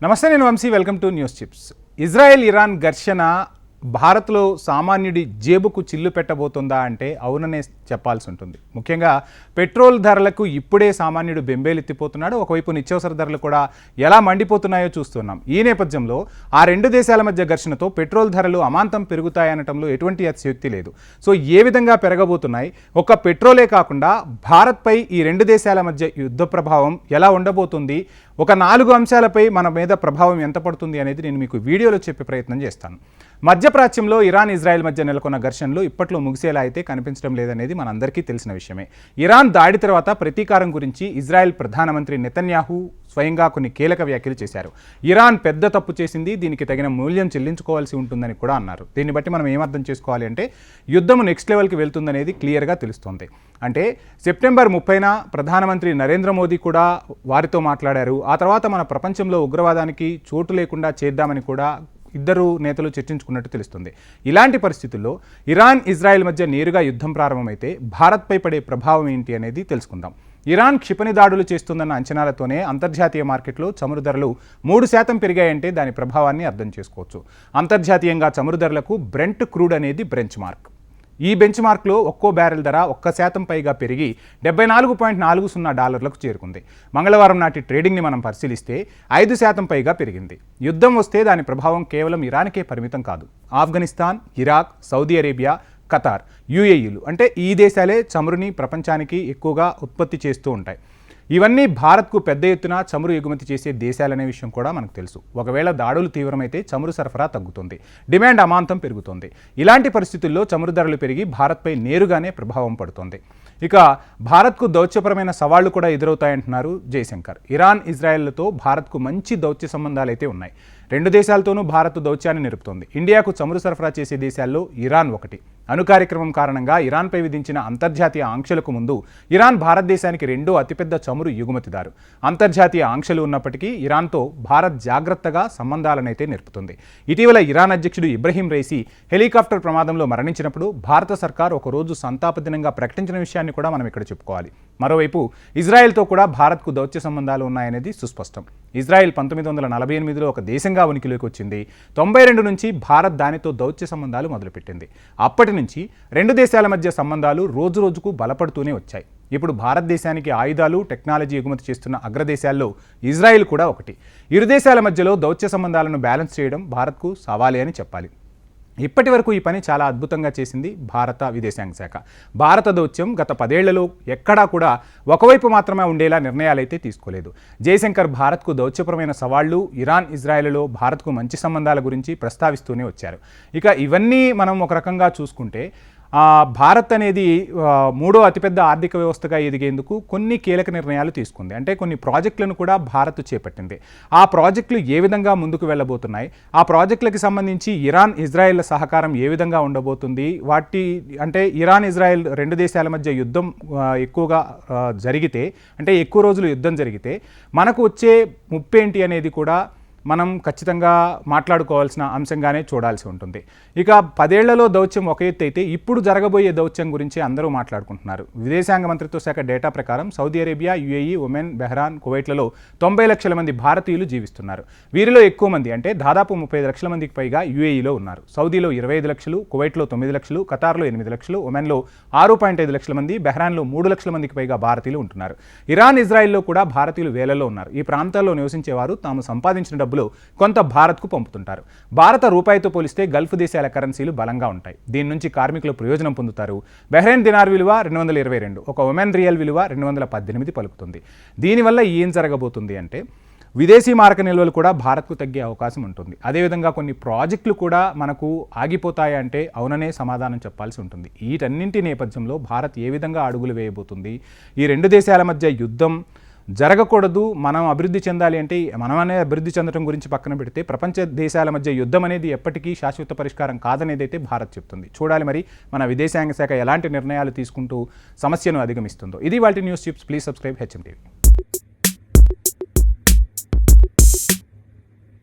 నమస్తే, నేను Vamsi. Welcome to news chips. Israel Iran ఘర్షణ భారత్లో సామాన్యుడి జేబుకు చిల్లు పెట్టబోతుందా అంటే అవుననే చెప్పాల్సి ఉంటుంది. ముఖ్యంగా పెట్రోల్ ధరలకు ఇప్పుడే సామాన్యుడు బెంబేలెత్తిపోతున్నాడు. ఒకవైపు నిత్యావసర ధరలు కూడా ఎలా మండిపోతున్నాయో చూస్తున్నాం. ఈ నేపథ్యంలో ఆ రెండు దేశాల మధ్య ఘర్షణతో పెట్రోల్ ధరలు అమాంతం పెరుగుతాయనటంలో ఎటువంటి అతిశయోక్తి లేదు. సో ఏ విధంగా పెరగబోతున్నాయి, ఒక పెట్రోలే కాకుండా భారత్పై ఈ రెండు దేశాల మధ్య యుద్ధ ప్రభావం ఎలా ఉండబోతుంది, ఒక 4 అంశాలపై మన మీద ప్రభావం ఎంత పడుతుంది అనేది నేను మీకు వీడియోలో చెప్పే ప్రయత్నం చేస్తాను. మధ్యప్రాచ్యంలో ఇరాన్ ఇజ్రాయెల్ మధ్య నెలకొన్న ఘర్షణలు ఇప్పట్లో ముగిసేలా అయితే కనిపించడం లేదనేది మనందరికీ తెలిసిన విషయమే. ఇరాన్ దాడి తర్వాత ప్రతీకారం గురించి ఇజ్రాయెల్ ప్రధానమంత్రి నెతన్యాహు స్వయంగా కొన్ని కీలక వ్యాఖ్యలు చేశారు. ఇరాన్ పెద్ద తప్పు చేసింది, దీనికి తగిన మూల్యం చెల్లించుకోవాల్సి ఉంటుందని కూడా అన్నారు. దీన్ని బట్టి మనం ఏమర్థం చేసుకోవాలి అంటే యుద్ధం నెక్స్ట్ లెవెల్కి వెళ్తుందనేది క్లియర్గా తెలుస్తోంది. అంటే సెప్టెంబర్ 30న ప్రధానమంత్రి నరేంద్ర మోదీ కూడా వారితో మాట్లాడారు. ఆ తర్వాత మన ప్రపంచంలో ఉగ్రవాదానికి చోటు లేకుండా చేద్దామని కూడా ఇద్దరు నేతలు చర్చించుకున్నట్టు తెలుస్తుంది. ఇలాంటి పరిస్థితుల్లో ఇరాన్ ఇజ్రాయెల్ మధ్య నేరుగా యుద్ధం ప్రారంభమైతే భారత్పై పడే ప్రభావం ఏంటి అనేది తెలుసుకుందాం. ఇరాన్ క్షిపణి దాడులు చేస్తుందన్న అంచనాలతోనే అంతర్జాతీయ మార్కెట్లో చమురు ధరలు 3% పెరిగాయంటే దాని ప్రభావాన్ని అర్థం చేసుకోవచ్చు. అంతర్జాతీయంగా చమురు ధరలకు బ్రెంట్ క్రూడ్ అనేది బెంచ్ మార్క్. ఈ బెంచ్ మార్క్లో ఒక్కో బ్యారెల్ ధర 1% పైగా పెరిగి $74.40 చేరుకుంది. మంగళవారం నాటి ట్రేడింగ్ని మనం పరిశీలిస్తే 5% పైగా పెరిగింది. యుద్ధం వస్తే దాని ప్రభావం కేవలం ఇరాన్కే పరిమితం కాదు. Afghanistan, Iraq, Saudi Arabia, Qatar, యుఏఈలు అంటే ఈ దేశాలే చమురుని ప్రపంచానికి ఎక్కువగా ఉత్పత్తి చేస్తూ ఉంటాయి. ఇవన్నీ భారత్కు పెద్ద ఎత్తున చమురు ఎగుమతి చేసే దేశాలనే విషయం కూడా మనకు తెలుసు. ఒకవేళ దాడులు తీవ్రమైతే చమురు సరఫరా తగ్గుతుంది, డిమాండ్ అమాంతం పెరుగుతుంది. ఇలాంటి పరిస్థితుల్లో చమురు ధరలు పెరిగి భారత్పై నేరుగానే ప్రభావం పడుతుంది. ఇక భారత్కు దౌత్యపరమైన సవాళ్లు కూడా ఎదురవుతాయంటున్నారు జయశంకర్. ఇరాన్ ఇజ్రాయెల్తో భారత్కు మంచి దౌత్య సంబంధాలు అయితే ఉన్నాయి. రెండు దేశాలతోనూ భారత్ దౌత్యాన్ని నిలుపుతోంది. ఇండియాకు చమురు సరఫరా చేసే దేశాల్లో ఇరాన్ ఒకటి. అణు కార్యక్రమం కారణంగా ఇరాన్పై విధించిన అంతర్జాతీయ ఆంక్షలకు ముందు ఇరాన్ భారతదేశానికి రెండో అతిపెద్ద చమురు ఎగుమతిదారు. అంతర్జాతీయ ఆంక్షలు ఉన్నప్పటికీ ఇరాన్తో భారత్ జాగ్రత్తగా సంబంధాలనైతే నిలుపుతుంది. ఇటీవల ఇరాన్ అధ్యక్షుడు ఇబ్రహీం రైసీ హెలికాప్టర్ ప్రమాదంలో మరణించినప్పుడు భారత సర్కార్ ఒకరోజు సంతాప దినంగా ప్రకటించిన విషయాన్ని కూడా మనం ఇక్కడ చెప్పుకోవాలి. మరోవైపు ఇజ్రాయెల్తో కూడా భారత్కు దౌత్య సంబంధాలు ఉన్నాయనేది సుస్పష్టం. ఇజ్రాయెల్ 1948లో ఒక దేశంగా ఉనికిలోకి వచ్చింది. 92 నుంచి భారత్ దానితో దౌత్య సంబంధాలు మొదలుపెట్టింది. అప్పటి నుంచి రెండు దేశాల మధ్య సంబంధాలు రోజు రోజుకు బలపడుతూనే వచ్చాయి. ఇప్పుడు భారతదేశానికి ఆయుధాలు, టెక్నాలజీ ఎగుమతి చేస్తున్న అగ్రదేశాల్లో ఇజ్రాయెల్ కూడా ఒకటి. ఇరు దేశాల మధ్యలో దౌత్య సంబంధాలను బ్యాలెన్స్ చేయడం భారత్కు సవాలే అని చెప్పాలి. ఇప్పటి వరకు ఈ పని చాలా అద్భుతంగా చేసింది భారత విదేశాంగ శాఖ. భారత దౌత్యం గత 10 ఏళ్లలో ఎక్కడా కూడా ఒకవైపు మాత్రమే ఉండేలా నిర్ణయాలైతే తీసుకోలేదు. జయశంకర్ భారత్కు దౌత్యపరమైన సవాళ్లు, ఇరాన్ ఇజ్రాయెల్లో భారత్కు మంచి సంబంధాల గురించి ప్రస్తావిస్తూనే వచ్చారు. ఇక ఇవన్నీ మనం ఒక రకంగా చూసుకుంటే భారత్ అనేది 3వ అతిపెద్ద ఆర్థిక వ్యవస్థగా ఎదిగేందుకు కొన్ని కీలక నిర్ణయాలు తీసుకుంది. అంటే కొన్ని ప్రాజెక్టులను కూడా భారత్ చేపట్టింది. ఆ ప్రాజెక్టులు ఏ విధంగా ముందుకు వెళ్ళబోతున్నాయి, ఆ ప్రాజెక్టులకు సంబంధించి ఇరాన్ ఇజ్రాయెల్ సహకారం ఏ విధంగా ఉండబోతుంది, అంటే ఇరాన్ ఇజ్రాయెల్ రెండు దేశాల మధ్య యుద్ధం ఎక్కువగా జరిగితే, అంటే ఎక్కువ రోజులు యుద్ధం జరిగితే మనకు వచ్చే ముప్పేంటి అనేది కూడా మనం ఖచ్చితంగా మాట్లాడుకోవాల్సిన అంశంగానే చూడాల్సి ఉంటుంది. ఇక 10 ఏళ్లలో దౌత్యం ఒక ఎత్తు అయితే ఇప్పుడు జరగబోయే దౌత్యం గురించి అందరూ మాట్లాడుకుంటున్నారు. విదేశాంగ మంత్రిత్వ శాఖ డేటా ప్రకారం సౌదీ అరేబియా, యుఏఈ, ఒమెన్, బెహ్రాన్, కువైట్లలో 90 లక్షల మంది భారతీయులు జీవిస్తున్నారు. వీరిలో ఎక్కువ మంది అంటే దాదాపు 35 లక్షల మందికి పైగా యుఏఈలో ఉన్నారు. సౌదీలో 25 లక్షలు, కువైట్లో 9 లక్షలు, ఖతార్లో 8 లక్షలు, ఒమెన్లో 6.5 లక్షల మంది, బెహ్రాన్లో 3 లక్షల మందికి పైగా భారతీయులు ఉంటున్నారు. ఇరాన్ ఇజ్రాయెల్లో కూడా భారతీయులు వేలలో ఉన్నారు. ఈ ప్రాంతాల్లో నివసించేవారు తాము సంపాదించిన డబ్బులు కొంత భారత్కు పంపుతుంటారు. భారత రూపాయితో పోలిస్తే గల్ఫ్ దేశాల కరెన్సీలు బలంగా ఉంటాయి. దీని నుంచి కార్మికులు ప్రయోజనం పొందుతారు. బెహ్రెయిన్ దినార్ విలువ 222, ఒక ఒమెన్ రియల్ విలువ 218 పలుకుతుంది. దీనివల్ల ఏం జరగబోతుంది అంటే విదేశీ మారక నిల్వలు కూడా భారత్కు తగ్గే అవకాశం ఉంటుంది. అదేవిధంగా కొన్ని ప్రాజెక్టులు కూడా మనకు ఆగిపోతాయంటే అవుననే సమాధానం చెప్పాల్సి ఉంటుంది. వీటన్నింటి నేపథ్యంలో భారత్ ఏ విధంగా అడుగులు వేయబోతుంది, ఈ రెండు దేశాల మధ్య యుద్ధం జరగకూడదు, మనం అభివృద్ధి చెందాలి అంటే మనమనే అభివృద్ధి చెందడం గురించి పక్కన పెడితే ప్రపంచ దేశాల మధ్య యుద్ధం అనేది ఎప్పటికీ శాశ్వత పరిష్కారం కాదనేది అయితే భారత్ చెప్తుంది. చూడాలి మరి మన విదేశాంగ శాఖ ఎలాంటి నిర్ణయాలు తీసుకుంటూ సమస్యను అధిగమిస్తుందో. ఇది వాటి news chips. Please subscribe HM TV.